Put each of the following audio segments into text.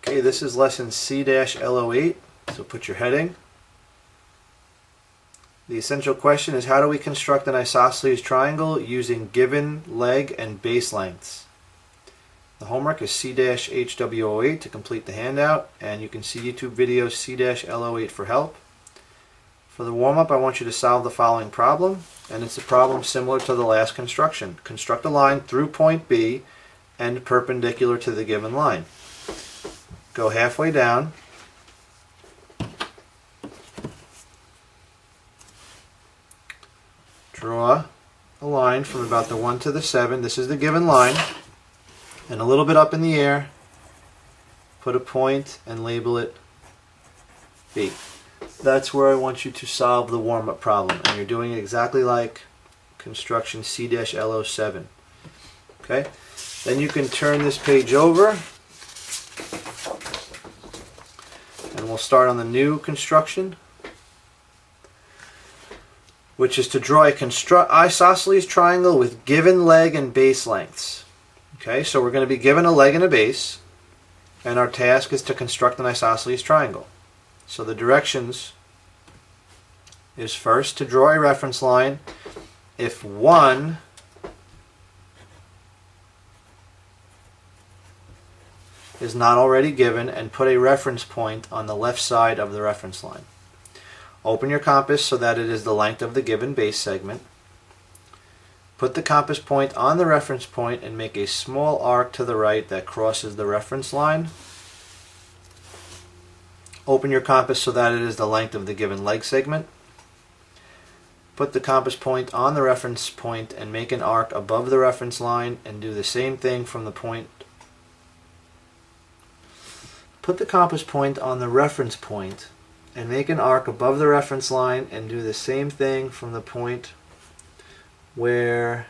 Okay, this is lesson C-L08, so put your heading. The essential question is, how do we construct an isosceles triangle using given leg and base lengths? The homework is C-HW08 to complete the handout, and you can see YouTube videos C-L08 for help. For the warm-up, I want you to solve the following problem, and it's a problem similar to the last construction. Construct a line through point B and perpendicular to the given line. Go halfway down. Draw a line from about the 1 to the 7. This is the given line. And a little bit up in the air, put a point and label it B. That's where I want you to solve the warm-up problem. And you're doing it exactly like construction C-L07. Okay? Then you can turn this page over. And we'll start on the new construction, which is to draw a isosceles triangle with given leg and base lengths. Okay, so we're going to be given a leg and a base, and our task is to construct an isosceles triangle. So the directions is first to draw a reference line if 1 is not already given, and put a reference point on the left side of the reference line. Open your compass so that it is the length of the given base segment. Put the compass point on the reference point and make a small arc to the right that crosses the reference line. Open your compass so that it is the length of the given leg segment. Put the compass point on the reference point and make an arc above the reference line, and do the same thing from the point. Put the compass point on the reference point and make an arc above the reference line, and do the same thing from the point where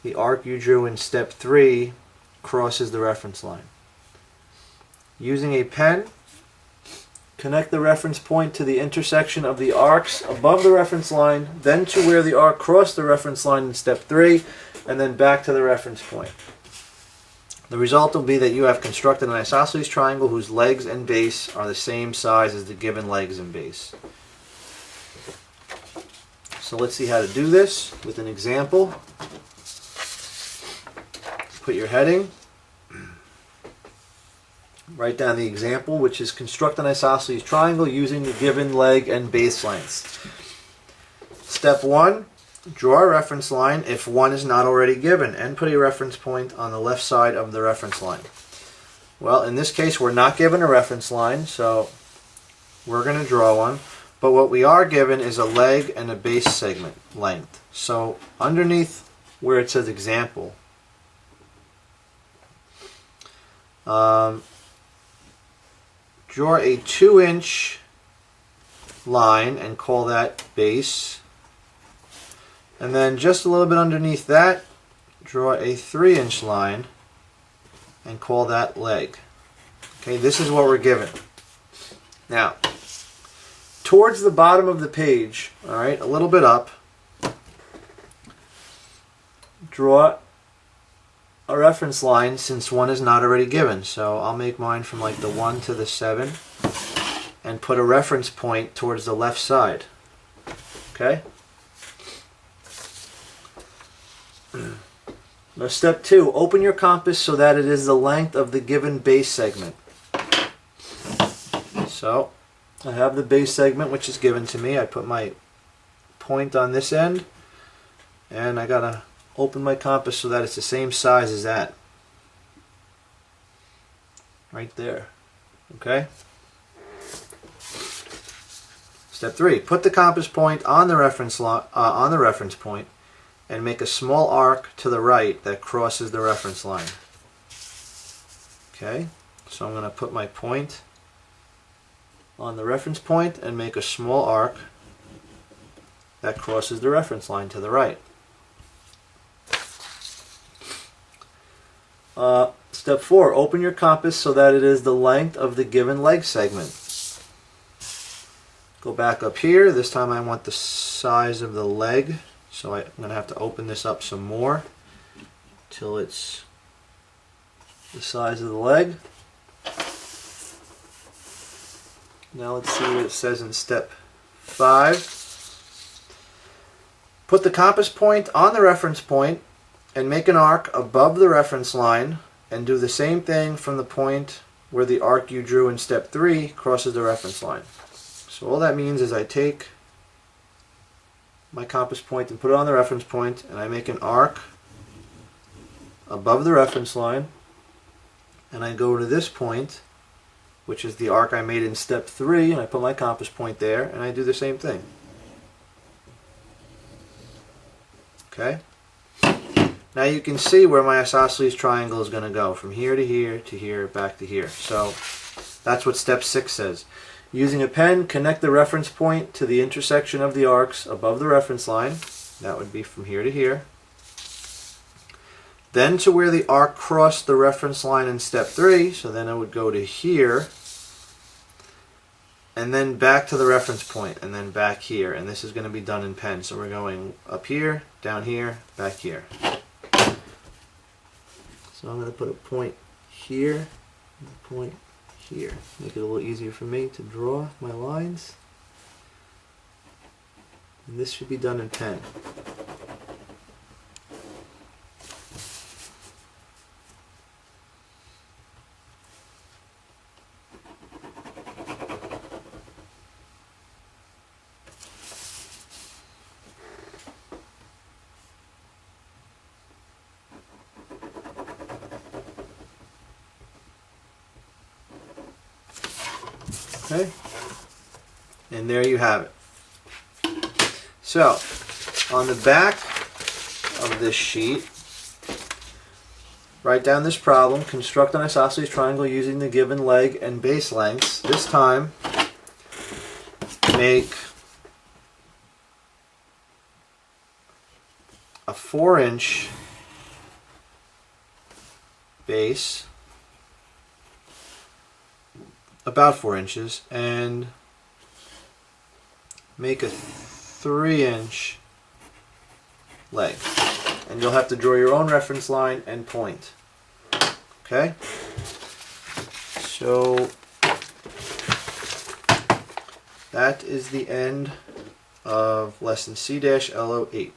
the arc you drew in step 3 crosses the reference line. Using a pen, connect the reference point to the intersection of the arcs above the reference line, then to where the arc crossed the reference line in step 3, and then back to the reference point. The result will be that you have constructed an isosceles triangle whose legs and base are the same size as the given legs and base. So let's see how to do this with an example. Put your heading. Write down the example, which is construct an isosceles triangle using the given leg and base lengths. Step 1. Draw a reference line if 1 is not already given, and put a reference point on the left side of the reference line. Well, in this case, we're not given a reference line, so we're going to draw one. But what we are given is a leg and a base segment length. So underneath where it says example, draw a 2-inch line and call that base. And then just a little bit underneath that, draw a 3-inch line and call that leg. Okay, this is what we're given. Now, towards the bottom of the page, all right, a little bit up, draw a reference line since 1 is not already given. So I'll make mine from like the 1 to the 7 and put a reference point towards the left side. Okay? Now step 2, open your compass so that it is the length of the given base segment. So I have the base segment, which is given to me. I put my point on this end, and I gotta open my compass so that it's the same size as that. Right there. Okay? Step 3, put the compass point on the reference point and make a small arc to the right that crosses the reference line. Okay? So I'm going to put my point on the reference point and make a small arc that crosses the reference line to the right. Step 4, open your compass so that it is the length of the given leg segment. Go back up here. This time I want the size of the leg, so I'm going to have to open this up some more till it's the size of the leg. Now let's see what it says in step 5. Put the compass point on the reference point and make an arc above the reference line, and do the same thing from the point where the arc you drew in step 3 crosses the reference line. So all that means is I take my compass point and put it on the reference point, and I make an arc above the reference line, and I go to this point, which is the arc I made in step 3, and I put my compass point there, and I do the same thing. Okay? Now you can see where my isosceles triangle is going to go, from here to here to here, back to here. So that's what step 6 says. Using a pen, connect the reference point to the intersection of the arcs above the reference line. That would be from here to here. Then to where the arc crossed the reference line in step 3, so then I would go to here, and then back to the reference point, and then back here. And this is going to be done in pen. So we're going up here, down here, back here. So I'm going to put a point here, and a point here. Make it a little easier for me to draw my lines. And this should be done in pen. Okay, and there you have it. So, on the back of this sheet, write down this problem. Construct an isosceles triangle using the given leg and base lengths. This time, make a 4-inch base, about 4 inches, and make a 3-inch leg. And you'll have to draw your own reference line and point. Okay? So that is the end of lesson C-L08.